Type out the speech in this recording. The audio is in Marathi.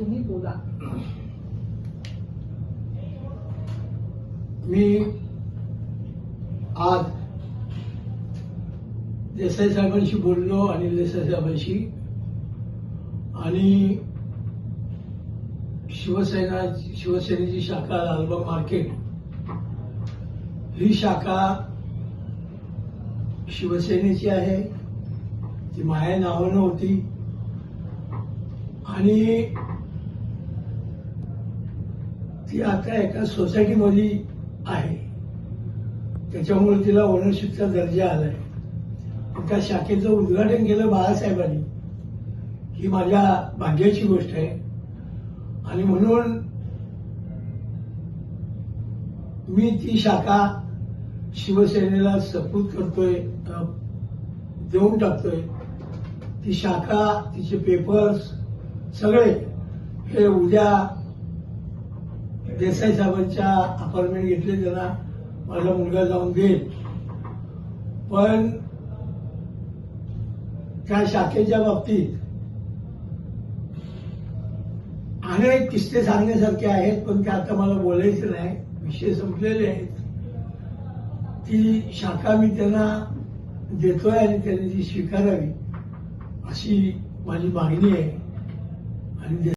तुम्ही बोला. मी आज देसाई साहेबांशी बोललो, अनिल देसाई साहेबांशी, आणि शिवसेनेची शाखा लालबाग मार्केट ही शाखा शिवसेनेची आहे. ती माझ्या नावानं होती आणि ती आता एका सोसायटीमध्ये आहे, त्याच्यामुळे तिला ओनरशिपचा दर्जा आलाय. त्या शाखेचं उद्घाटन केलं बाळासाहेबांनी. ही माझ्या भाग्याची गोष्ट आहे आणि म्हणून मी ती शाखा शिवसेनेला सपूत करतोय, देऊन टाकतोय. ती शाखा, तिचे पेपर्स सगळे हे उद्या देसाई साहेबांच्या अपार्टमेंट घेतले, त्यांना माझा मुलगा जाऊन देईल. पण त्या शाखेच्या बाबतीत अनेक किस्से सांगण्यासारखे आहेत, पण ते आता मला बोलायचं नाही, विषय संपलेले आहेत. ती शाखा मी त्यांना देतोय आणि त्यांनी ती स्वीकारावी अशी माझी मागणी आहे. आणि